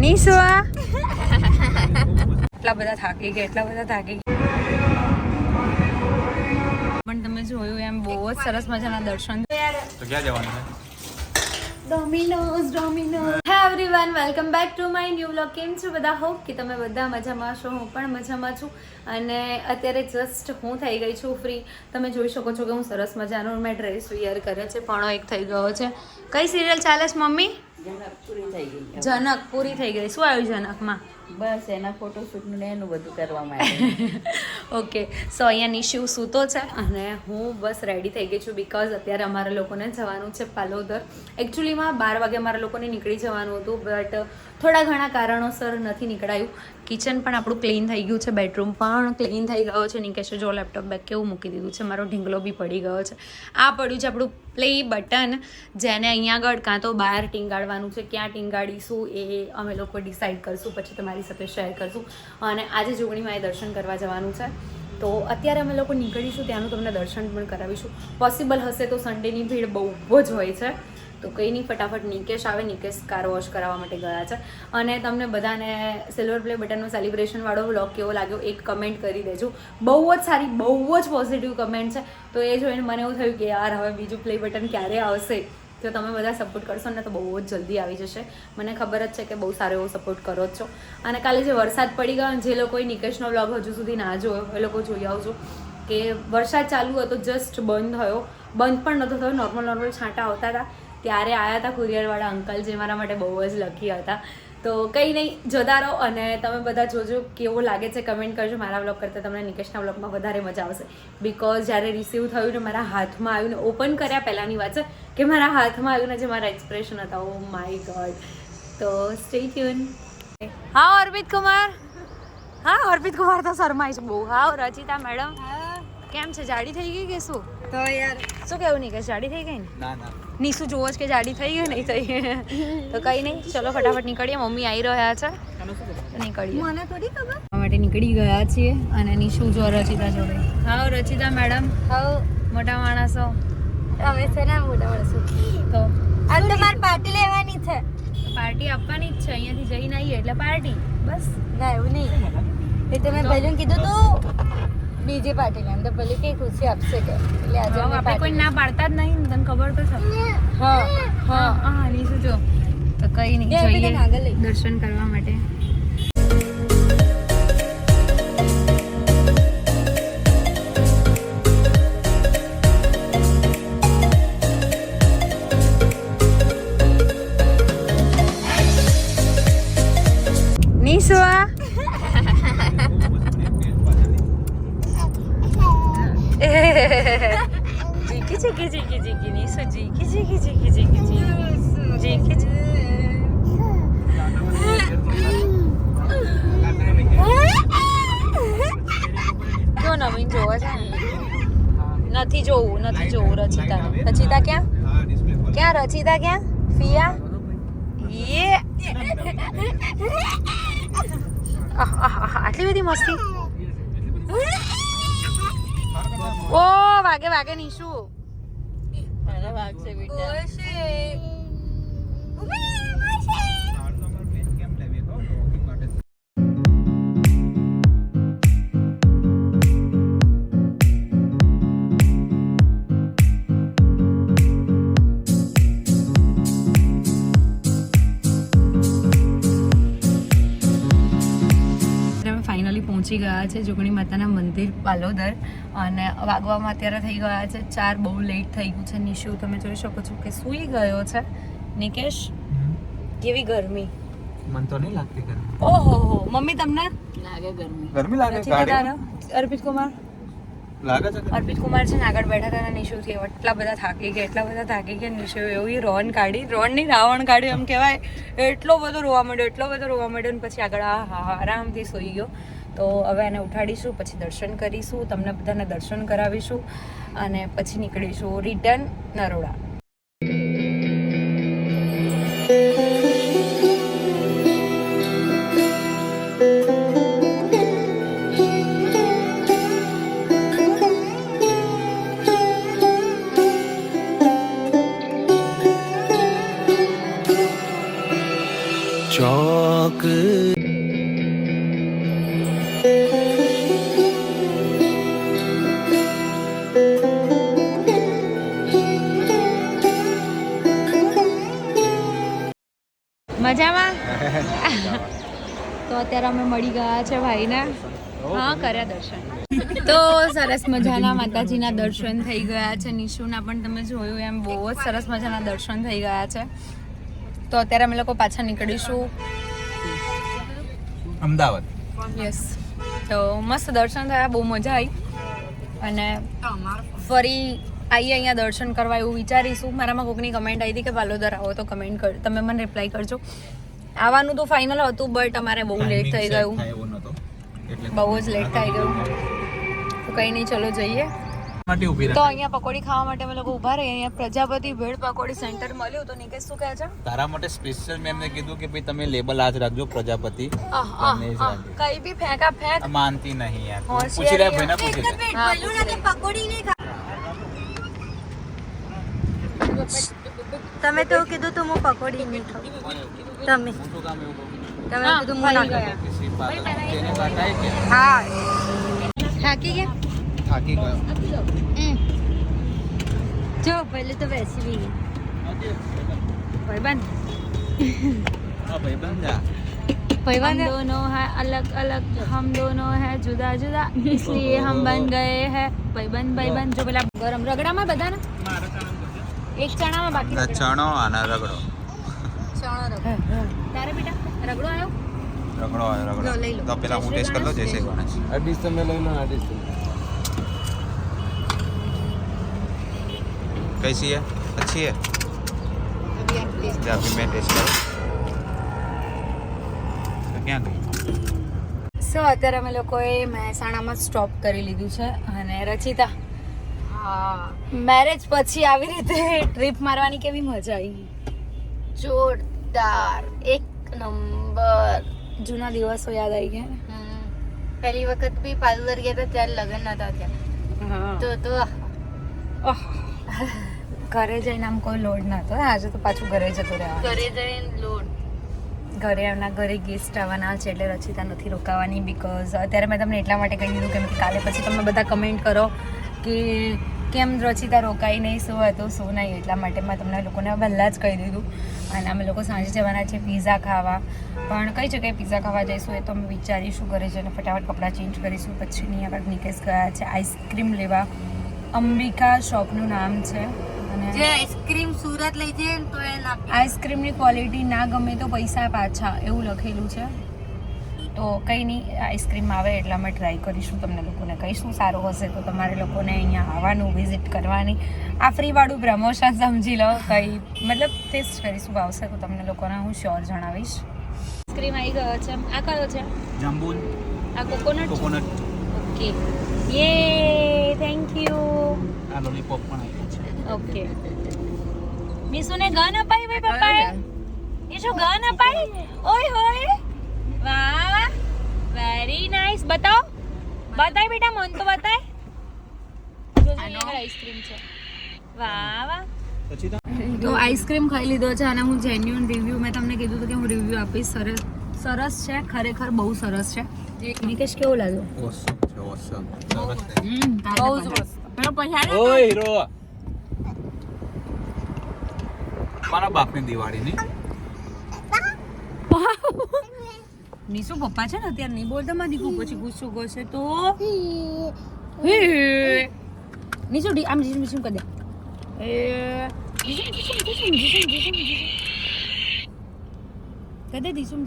નીસુ એટલા બધા થાકી ગયા પણ તમે જોયું એમ બહુ જ સરસ મજાના દર્શન. તો ક્યાં જવાનું છે? Domino's. Hi everyone, welcome back to my new vlog. કેમ છો બધા? હોપ કે તમે બધા મજામાં છો. હું પણ મજામાં છું. અને અત્યારે જસ્ટ હું થઈ ગઈ છું ફ્રી. તમે જોઈ શકો છો કે હું સરસ મજાનો મેં ડ્રેસ વિયર કર્યો છે. પણ એક થઈ ગયો છે. કઈ સિરિયલ ચાલે છે મમ્મી? જનક પૂરી થઈ ગઈ. જનક પૂરી થઈ ગઈ. શું આવ્યું જનકમાં? બસ એના ફોટોશૂટ ને એનું બધું કરવા માટે. ઓકે, સો અહીંયા નિશુ સૂતો છે અને હું બસ રેડી થઈ ગઈ છું બિકોઝ અત્યારે અમારા લોકોને જવાનું છે પાલોદર. એકચ્યુઅલીમાં 12 વાગે અમારા લોકોને નીકળી જવાનું હતું, બટ થોડા ઘણા કારણોસર નથી નીકળાયું. કિચન પણ આપણું ક્લીન થઈ ગયું છે, બેડરૂમ પણ ક્લીન થઈ ગયો છે. નિકેશે જો લેપટોપ બેગ કેવું મૂકી દીધું છે, મારો ઢીંગલો બી પડી ગયો છે. આ પડ્યું છે આપણું પ્લે બટન, જેને અહીંયા આગળ કાં તો બહાર ટીંગાડવાનું છે. ક્યાં ટીંગાડીશું એ અમે લોકો ડિસાઈડ કરશું, પછી તમારી સાથે શેર કરશું. અને આજે જોગણીમાં દર્શન કરવા જવાનું છે, તો અત્યારે અમે લોકો નીકળીશું, ત્યાંનું તમને દર્શન પણ કરાવીશું. પોસિબલ હશે તો સન્ડેની ભીડ બહુ જ હોય છે, તો કંઈ નહીં, ફટાફટ નિકેશ આવે. નિકેશ કાર વોશ કરાવવા માટે ગયા છે. અને તમને બધાને સિલ્વર પ્લે બટનનો સેલિબ્રેશનવાળો વ્લોગ કેવો લાગ્યો એક કમેન્ટ કરી દેજો. બહુ જ સારી, બહુ જ પોઝિટિવ કમેન્ટ છે. તો એ જોઈને મને એવું થયું કે યાર હવે બીજું પ્લે બટન ક્યારે આવશે. તો તમે બધા સપોર્ટ કરશો ને તો બહુ જ જલ્દી આવી જશે. મને ખબર જ છે કે બહુ સારો એવો સપોર્ટ કરો જ છો. અને કાલે જે વરસાદ પડી ગયો, જે લોકોએ નિકેશનો વ્લોગ હજુ સુધી ના જોયો એ લોકો જોઈ આવજો કે વરસાદ ચાલુ હતો, જસ્ટ બંધ થયો. બંધ પણ નહોતો થયો, નોર્મલ છાંટા આવતા હતા. ત્યારે આવ્યા હતા કુરિયરવાળા અંકલ, જે મારા માટે બહુ જ લકી હતા. તો કંઈ નહીં, જતા રહો અને તમે બધા જોજો કેવો લાગે છે, કમેન્ટ કરજો. મારા વ્લોગ કરતાં તમને નિકેશના વ્લોગમાં વધારે મજા આવશે બિકોઝ જ્યારે રિસીવ થયું ને મારા હાથમાં આવ્યું ને, ઓપન કર્યા પહેલાંની વાત છે કે મારા હાથમાં આવ્યું ને જે મારા એક્સપ્રેશન હતા, ઓ માય ગોડ. તો સ્ટે ટ્યુન. હા અર્પિત કુમાર, તો શર્માય છે બહુ. હા રચિતા મેડમ, કેમ છે? જાડી થઈ ગઈ કે શું? તો યાર શું કેવું નિકેશ, જાડી થઈ ગઈ ને? ના નીસુ જોવો જ કે જાડી થઈ ગઈ નહીં થઈ. તો કંઈ નહીં, ચલો ફટાફટ નીકળીએ. મમ્મી આવી રહ્યા છે, નીકળીએ. મને થોડી ખબર માટે નીકળી ગયા છીએ. અને નીશુ જો રચિતા જોડે. હા રચિતા મેડમ, હા મોટા માણસો. અમે છે ને મોટા માણસો. તો આ તો મારી પાર્ટી લેવાની છે. પાર્ટી આપવાની જ છે, અહીંયાથી જઈને આવીએ એટલે પાર્ટી. બસ ના એવું નહીં, એ તો મેં પહેલું કીધું તું બીજી પાર્ટી એમ તો પેલી કઈ ખુશી આપશે કે, એટલે આજે આપણે કોઈ ના પાડતા જ નહીં ને, તને ખબર તો છે. હા નીશુ જો. તો કંઈ નહીં, જોઈએ દર્શન કરવા માટે. નીશુ જીકી નીશુ જીકી. જો નવીન જોવા છે નથી જોવું રચિતા ક્યાં રચિતા ક્યાં ફિયા યે આટલી બધી મસ્તી. ઓ વાગે નીશુ. વાગશે બેટા. પહોંચી ગયા છે જોગણી માતાના મંદિર પાલોદર, અને વાગવામાં અત્યારે થઈ ગયા છે 4. બહુ લેટ થઈ ગયું છે. નિશુ તમે જોઈ શકો છો કે સૂઈ ગયો છે. નિકેશ કેવી ગરમી? મન તો નહીં લાગતી ગરમી. ઓહો મમ્મી તમને લાગે ગરમી લાગે? ગાડી અર્પિત કુમાર લાગે છે. અર્પિત કુમાર છે ને આગળ બેઠા હતા. નિશુથી એટલા બધા થાકી ગયા. નિશુ એવી રોન કાઢી, નહીં રાવણ કાઢ્યું એમ કહેવાય. એટલો બધો રોવા માંડ્યો ને પછી આગળ આરામથી સૂઈ ગયો. તો હવે એને ઉઠાડીશું, પછી દર્શન કરીશું, તમને બધાને દર્શન કરાવીશું અને પછી નીકળીશું રિટર્ન નરોડા. joy शौक મજામાં તો અત્યારે અમે મળી ગયા છે ભાઈને. હા, કર્યા દર્શન. તો સરસ મજાના માતાજીના દર્શન થઈ ગયા છે. નિશુના પણ તમે જોયું એમ બહુ જ સરસ મજાના દર્શન થઈ ગયા છે. તો અત્યારે અમે લોકો પાછા નીકળીશું અમદાવાદ. યસ. તો મસ્ત દર્શન થયા, બહુ મજા આવી અને ફરી આવીએ અહીંયા દર્શન કરવા એવું વિચારીશું. મારામાં કોઈકની કમેન્ટ આવી હતી કે પાલોદર આવો તો કમેન્ટ કર, તમે મને રિપ્લાય કરજો. આવવાનું તો ફાઇનલ હતું બટ અમારે બહુ લેટ થઈ ગયું, બહુ જ લેટ થઈ ગયું. તો કંઈ નહીં, ચલો જઈએ. તો અહીંયા પકોડી ખાવા માટે અમે લોકો ઊભા રહીએ. અહીંયા પ્રજાપતિ ભેળ પકોડી સેન્ટર મળ્યું. તો નિકેશ શું કહે છે? તારા માટે સ્પેશિયલ મેં એમને કીધું કે ભાઈ તમે લેબલ આજ રાખજો પ્રજાપતિ. કઈ બી ફેંકા ફેંક માનતી નહીં યાર. હોશિયારી. પૂછી લે ભાઈને, પૂછી લે. પકોડી નહીં તમે તો કીધું તું હું પકોડી નહીં ખાઉં. તમે મોટું કામ એવું કહું. તમે કીધું હું ના ખાઉં. કિસી પાગલ તેને બતાય કે હા થાકી ગયા. થાકી ગયો. જો પહેલે તો બેસી બી ગઈ. ભાઈબંધ હા ભાઈ બંધા. हम दोनों है अलग अलग, हम दोनों है जुदा जुदा, इसलिए हम बन गए हैं भाईबंध. जो પેલા ગરમ રગડામાં બધા ને એક ચણામાં બાકી ચણો અને રગડો. તારે બેટા રગડો આવ્યો? રગડો આવે લો, લઈ લો. રગડો. તો પેલા હું ટેસ્ટ કરી લો જય શ્રી ગણેશ. આ ડીશ તમે લઈ લો. આ ડીશ कैसी है? अच्छी है? अभी मैं टेस्ट करूँ. तो क्या गई? સો અત્યારે અમે લોકોએ મહેસાણામાં સ્ટોપ કરી લીધું છે અને રચિતા મેરેજ પછી આવી રીતે ટ્રીપ મારવાની કેવી મજા આવી? જોરદાર એક નંબર. જૂના દિવસો યાદ આવી ગયા. પહેલી વખત બી પાર્લર ગયા હતા ત્યારે લગ્ન નતા થયા તો ઘરે જઈને આમ કોઈ લોડ નતો. આજે તો પાછું ઘરે જતો રહેવાનું. ઘરે જઈને લોડ. ઘરે એમના ઘરે ગેસ્ટ આવવાના છે એટલે રચિતા નથી રોકાવાની. બીકોઝ અત્યારે મેં તમને એટલા માટે કહી દીધું કેમ કે કાલે પછી તમે બધા કમેન્ટ કરો કે કેમ રચિતા રોકાઈ નહીં, શું હતું શું નહીં, એટલા માટે મેં તમને લોકોને પહેલાં જ કહી દીધું. અને અમે લોકો સાંજે જવાના છે પિઝા ખાવા. પણ કઈ જગ્યાએ પિઝા ખાવા જઈશું એ તો અમે વિચારીશું. ઘરે જઈને ફટાફટ કપડાં ચેન્જ કરીશું. પછી નહીં આગળ નિકેશ ગયા છે આઈસ્ક્રીમ લેવા. અંબિકા શોપનું નામ છે. અને જે આઈસ્ક્રીમ સુરત લઈ જઈએ ને તો એ ના આઈસ્ક્રીમની ક્વોલિટી ના ગમે તો પૈસા પાછા, એવું લખેલું છે. તો કંઈ નહીં, આઈસ્ક્રીમ આવે એટલે અમે ટ્રાય કરીશું. તમને લોકોને કહીશું સારું હશે તો તમારે લોકોને અહીંયા આવવાનું, વિઝિટ કરવાની. આ ફ્રીવાળું પ્રમોશન સમજી લો. કંઈ મતલબ ટેસ્ટ કરીશું, ભાવશે તો તમને લોકોને હું શ્યોર જણાવીશ. આઈસ્ક્રીમ આવી ગયો છે. આ કયો છે? જાંબુન. આ કોકોનટ. કોકોનટ. ઓકે, યે થેન્ક યુ. આ લોલીપોપ પણ આવી છે. ઓકે. મિસુને ગન અપાઈ ભાઈ પપ્પાએ. એ શું ગન અપાઈ? ઓય હોય, વાહ, વેરી નાઇસ. બતાવો બતાય બેટા, મન તો બતાય. જોજો અહીંયા આઈસ્ક્રીમ છે. વાહ વાહ. પછી તો આઈસ્ક્રીમ ખાઈ લીધો છે અને હું જેન્યુઅન રિવ્યુ, મેં તમને કીધું હતું કે હું રિવ્યુ આપીશ. સરસ છે, ખરેખર બહુ સરસ છે. નિકેશ કેવું લાગ્યું? ઓસમ છે, ઓસમ. સરસ છે. બહુ જ મસ્ત. ઓય હીરો. મારા બાપની દિવાળી ની. નીસુ પપ્પા છે ને અત્યારે નહીં બોલતા માં દીકું, પછી ગુસ્સો કરશે તો નીસુ આમ જીસમ કરી દે. કદે દીસુમ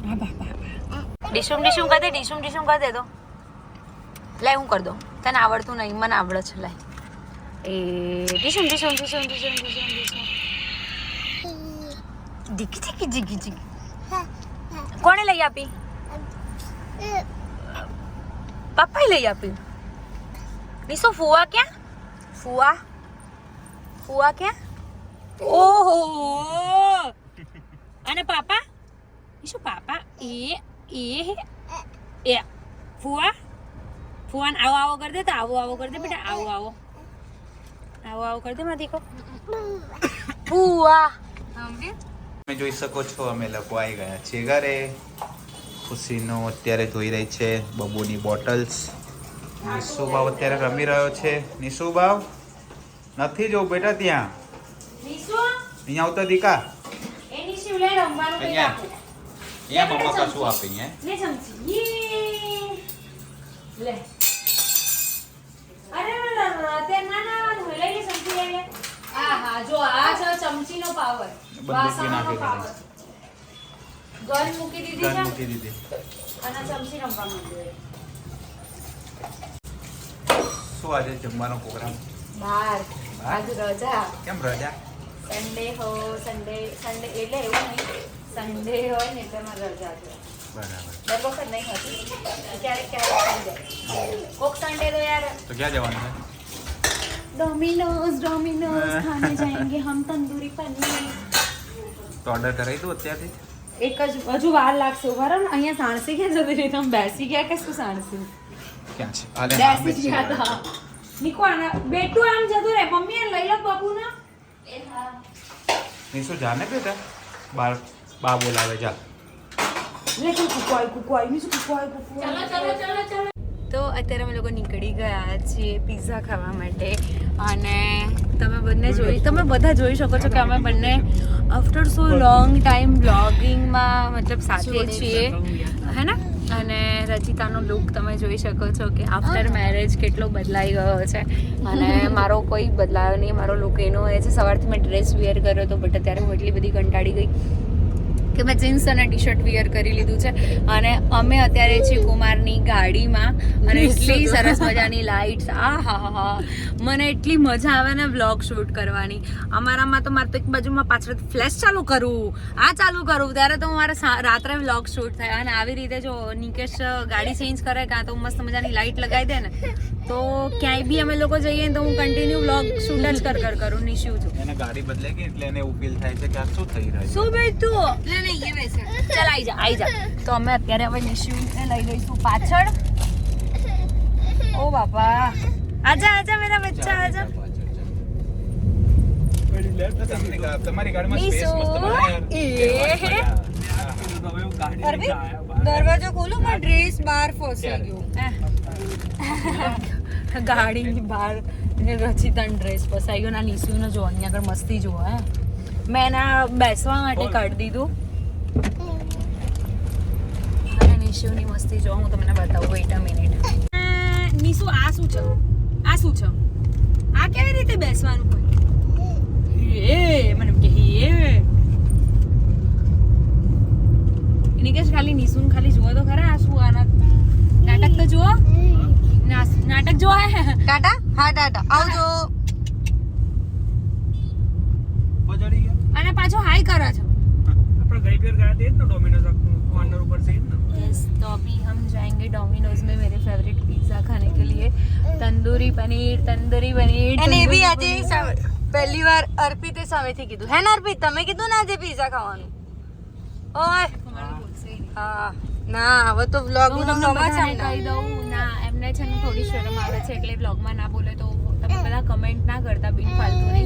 હા બા ડીશુમ કદે ડીશુમ કરી દે. તો લાય હું કરી દઉં, તને આવડતું નહીં, મને આવડે છે. લાય એ ડીશુમ જીગી. કોણે લઈ આપી? પપ્પાએ લઈ આપી. નીસુ ફુવા ક્યાં? ફુવા ક્યાં? ઓહો. અને પાપા? નીસુ પાપા એ ફુવાને આવો કરી દે. તો આવો કરી દે બેટા. આવો કરી દે મારી દીકો. ફુવા તમે જોઈ શકો છો અમે લોકો આવી ગયા છીએ ઘરે. ખુશીનો અત્યારે ધોઈ રહી છે બબુની બોટલ્સ. નિશુ ભાવ અત્યારે રમી રહ્યો છે. નિશુ ભાવ નથી જવું બેટા ત્યાં. અહીંયા આવતો દીકા. અહીંયા મમ્મા કશું આપે ચમચીનો પાવર બંદૂકી નાખી ગન મૂકી દીધી છે મૂકી દીધી. અને ચમચી રમવા માંડ્યો. શું આજે જમવાનો પ્રોગ્રામ? બાર આજ રજા. કેમ રજા? સન્ડે એટલે એવું નહીં, સન્ડે હોય ને એટલે મારે રજા છે. બરાબર. દર વખત નહીં હોતી, ક્યારેક થઈ જાય. કોક સન્ડે તો યાર તો ક્યાં જવાનું છે? ડોમિનોઝ ખાને જાયેંગે હમ તંદૂરી પનીર. તો ઓર્ડર કરાવી દઉં અત્યારથી? એક જ હજુ વાર લાગશે. ઉભા રહો ને, અહીંયા સાણસી ક્યાં જતી રહી? તમે બેસી ગયા કે શું સાણસી? ક્યાં છે? આલે નામ જ બેસી છે. ગયા હતા. નીકો આના બેટું આમ જતું રહે. મમ્મી આ લઈ લો બાબુના. નિશુ જાને બેટા બાર બા બોલાવે જા. લે તું કુકવાઈ નીસુ કુકવાઈ. તો અત્યારે અમે લોકો નીકળી ગયા છીએ પિઝા ખાવા માટે. અને તમે બધા જોઈ શકો છો કે અમે બંને આફ્ટર સો લોંગ ટાઈમ બ્લોગિંગમાં મતલબ સાથે છીએ, હે ને? અને રચિતાનો લુક તમે જોઈ શકો છો કે આફ્ટર મેરેજ કેટલો બદલાઈ ગયો છે. અને મારો કોઈ બદલાયો નહીં. મારો લુક એનો એ છે. સવારથી મેં ડ્રેસ વેર કર્યો હતો, બટ અત્યારે હું એટલી બધી કંટાળી ગઈ કે મેં જીન્સ અને ટી શર્ટ વિયર કરી લીધું છે. અને અમે અત્યારે છીએ કુમારની ગાડીમાં. અને એટલી સરસ મજાની લાઇટ્સ. હા મને એટલી મજા આવે ને વ્લોગ શૂટ કરવાની. અમારામાં તો મારે તો એક બાજુમાં પાછળ ફ્લેશ ચાલુ કરું ત્યારે તો મારે રાત્રે વ્લોગ શૂટ થાય. અને આવી રીતે જો નિકેશ ગાડી ચેન્જ કરે કાં તો મસ્ત મજાની લાઇટ લગાવી દે ને, તો ક્યાંય બી અમે લોકો જઈએ ને તો હું કન્ટિન્યુ વ્લોગ શૂટ જ કરું. નિશુ છું એને ગાડી બદલે કે એટલે એને એવું ફીલ થાય છે કે આ શું થઈ રહ્યું છે. શું ભાઈ તું ચાલ આઈ જા. તો અમે અત્યારે હવે નિશુને લઈ લઈશું પાછળ. ઓ બાપા, આજા મેરા બચ્ચા આજા. તમારી ગાડીમાં સ્પેસ મસ્ત બનાવે. દરવાજો ખોલો, મારો ડ્રેસ બહાર ફસાઈ ગયો. ગાડીની બહાર રચિતાનો ડ્રેસ ફસાઈ ગયો. ના નિશુને જો અહીંયા આગળ મસ્તી જુઓ. હે મેં એના બેસવા માટે કાઢી દીધું. અને નિશુની મસ્તી જો હું તમને બતાવું. વેઇટ અ મિનિટ. નિશુ આ શું છે? આ કેવી રીતે બેસવાનું હોય? મને કે નિકેશ ખાલી નિશુને ખાલી જુઓ તો ખરા. આ શું આના નાટક તો જુઓ. નાટક જો હે. ટાટા, હા ટાટા, આવજો. અને પાછો હાઈ કરે છે. આપણે गई फिर गए थे ना डोमिनोज कॉर्नर ऊपर से ही ना. यस, तो अभी हम जाएंगे डोमिनोज में मेरे फेवरेट पिज्ज़ा खाने के लिए. तंदूरी पनीर. અને એ બી આજે પહેલી વાર અર્પિતે સામેથી કીધું. હે ને અર્પિત, તમે કીધું ને આજે પિઝા ખાવાનું? ઓય હા ના, હવે તો વ્લોગ હું નું તમને નવા બધાને છે કહી દઉં ના, એમને છે ને થોડી શરમ આવે છે એટલે વ્લોગમાં ના બોલે. તો તમે બધા કમેન્ટ ના કરતા બિન ફાલતુની.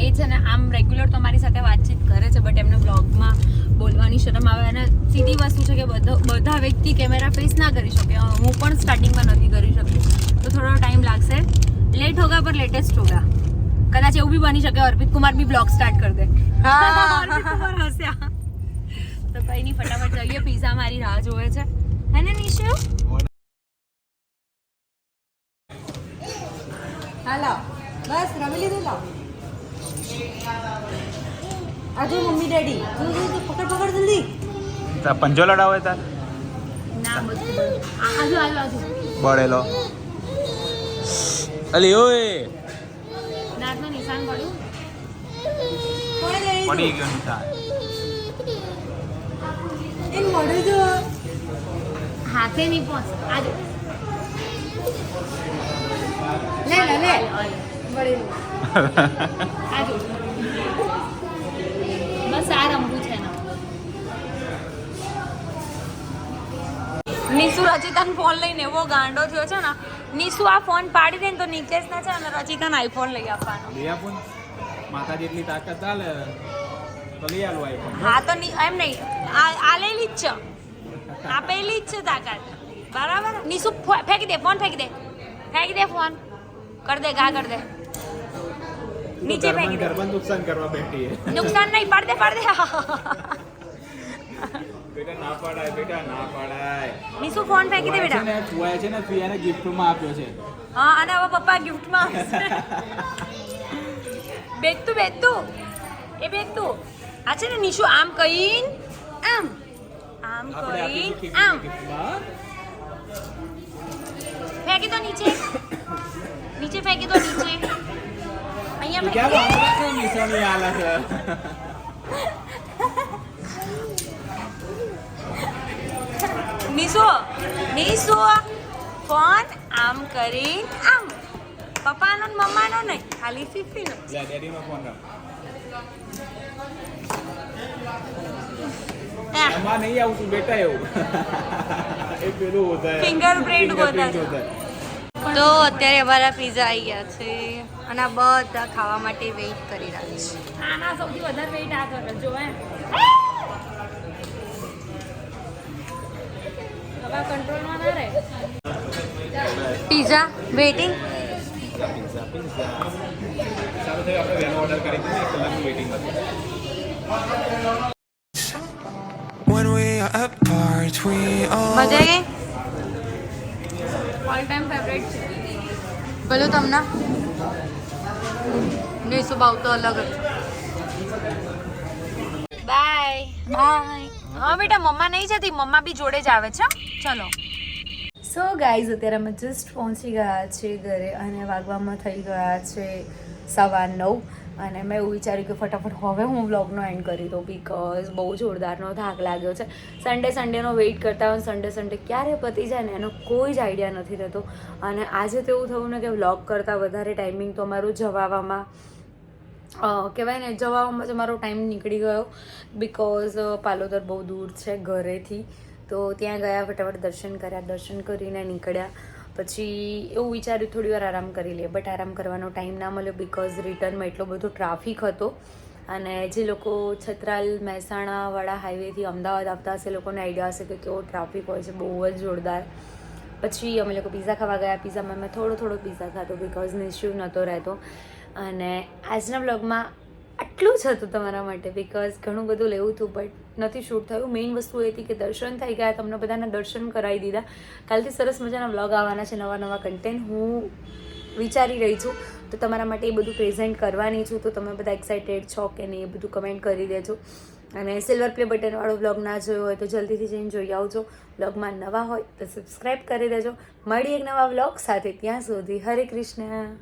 એ છે ને આમ રેગ્યુલર તમારી સાથે વાતચીત કરે છે, બટ એમને વ્લોગમાં બોલવાની શરમ આવે. અને સીધી વસ્તુ છે કે બધા વ્યક્તિ કેમેરા ફેસ ના કરી શકે. હું પણ સ્ટાર્ટિંગમાં નથી કરી શકતી, તો થોડો ટાઈમ લાગશે. લેટ હોગા પર લેટેસ્ટ હોગા. કદાચ એવું બી બની શકે અર્પિત કુમાર બી બ્લોગ સ્ટાર્ટ કરી દે. અર્પિત કુમાર હસ્યા. તો કઈ નહીં, ફટાફટ જઈએ. પિઝા મારી રાહ જોવે છે, હે ને નિશુ? હાલો બસ રમી લીધું. લાવ આજુ મમ્મી ડેડી પકડ જલ્દી. પંજો લડાવે તાર ના બધું આજુ બળેલો અલી ઓય દાંતનું નિશાન પડ્યું. પડી ગયો નિશાન. એ મળે જો હાથે નહીં પહોંચ. આજુ લે મળેલું. આજુ બસ આ રમવું છે ને. નિશુ રચિતાનો ફોન લઈને એવો ગાંડો થયો છે ને. નિશુ આ ફોન પાડી દે ને તો નિકેશ ના છે અને રચિતાનો આઈફોન લઈ આપવાનો. માતા જેટલી તાકાત ચાલે તો લઈ આલો આઈફોન. હા તો એમ નહીં આ લેલી જ છે આપેલી જ છે તાકાત બરાબર નીસુ ફેંકી દે ફોન ફેંકી દે ફોન કર દે ઘા કર દે નીચે ફેંકી દે ઘરમાં નુકસાન કરવા બેઠી હે. નુકસાન નહીં પાડ દે બેટા ના પાડાય. નીસુ ફોન ફેંકી દે બેટા ને છુઆએ છે ને ફિયાને ગિફ્ટમાં આપ્યો છે. હા અને હવે પપ્પા ગિફ્ટમાં બેગ તું એ બેગ તું આ છે ને નીશુ આમ કહીન આમ આપણે કહીન આપીશું આમ ગિફ્ટમાં. ફેંકી દો નીચે ફેંકી દો નીચે અહીંયા તું ક્યાં વાંદરા છે? નિશાની આલે છે. નીસુ ફોન આમ કરીને આમ પપ્પાનો ને મમ્માનો નહીં ખાલી ફીફીનો લે ડેડીનો ફોન રાખ. એમાં નહીં આવતું બેટા એવું. એ પેલું હોતા હે. Fingerprint હોતા છે. હોતા હે. તો અત્યારે અમારા પીઝા આવી ગયા છે અને આ બધા ખાવા માટે વેઇટ કરી રહ્યા છે આના સૌથી વધારે વેઇટ આ કરે જો હે હવે કંટ્રોલમાં ના રહે. Pizza waiting pizza. સારું થયું આપણે વહેલો ઓર્ડર કરી દીધું. 1 કલાકનું વેઇટિંગ હતું. When we are apart, we all મજા આવી ગઈ ઓલ ટાઈમ ફેવરેટ છે. ભલું તમને નહીં સુભાવ તો અલગ જ બાય હા બેટા મમ્મા નહીં જતી મમ્મા બી જોડે જ આવે છે ચલો સો ગાઈઝ અત્યારે અમે જસ્ટ પહોંચી ગયા છીએ ઘરે અને વાગવામાં થઈ ગયા છે 9:15 અને મેં એવું વિચાર્યું કે ફટાફટ હવે હું વ્લોગનો એન્ડ કરી દઉં બિકોઝ બહુ જોરદારનો થાક લાગ્યો છે. સન્ડેનો વેઇટ કરતા હોય સન્ડે ક્યારે પતી જાય ને એનો કોઈ જ આઈડિયા નથી રહેતો અને આજે તો એવું થયું ને કે વ્લોગ કરતાં વધારે ટાઈમિંગ તો અમારું જવામાં કહેવાય ને જવામાં જ અમારો ટાઈમ નીકળી ગયો બિકોઝ પાલોદર બહુ દૂર છે ઘરેથી તો ત્યાં ગયા ફટાફટ દર્શન કરીને નીકળ્યા પછી એવું વિચાર્યું થોડી વાર આરામ કરી લઈએ બટ આરામ કરવાનો ટાઈમ ના મળ્યો બિકોઝ રિટર્નમાં એટલો બધો ટ્રાફિક હતો અને જે લોકો છત્રાલ મહેસાણાવાળા હાઈવેથી અમદાવાદ આવતા હશે એ લોકોને આઈડિયા હશે કે કેવો ટ્રાફિક હોય છે બહુ જ જોરદાર. પછી અમે લોકો પીઝા ખાવા ગયા. પીઝામાં મેં થોડો પીઝા ખાધો બિકોઝ નિશ્ચિવ નહોતો રહેતો અને આજના બ્લોગમાં આટલું જ હતું તમારા માટે બિકોઝ ઘણું બધું લેવું હતું બટ નથી શૂટ થયું. મેઇન વસ્તુ એ હતી કે દર્શન થઈ ગયા તમને બધાને દર્શન કરાવી દીધા. કાલથી સરસ મજાના બ્લોગ આવવાના છે નવા કન્ટેન્ટ હું વિચારી રહી છું તો તમારા માટે એ બધું પ્રેઝન્ટ કરવાની છું તો તમે બધા એક્સાઇટેડ છો કે નહીં એ બધું કમેન્ટ કરી દેજો અને સિલ્વર પ્લે બટનવાળો બ્લોગ ના જોયો હોય તો જલ્દીથી જઈને જોઈ આવજો. બ્લોગમાં નવા હોય તો સબસ્ક્રાઈબ કરી દેજો. મળી એક નવા બ્લોગ સાથે ત્યાં સુધી હરે કૃષ્ણ.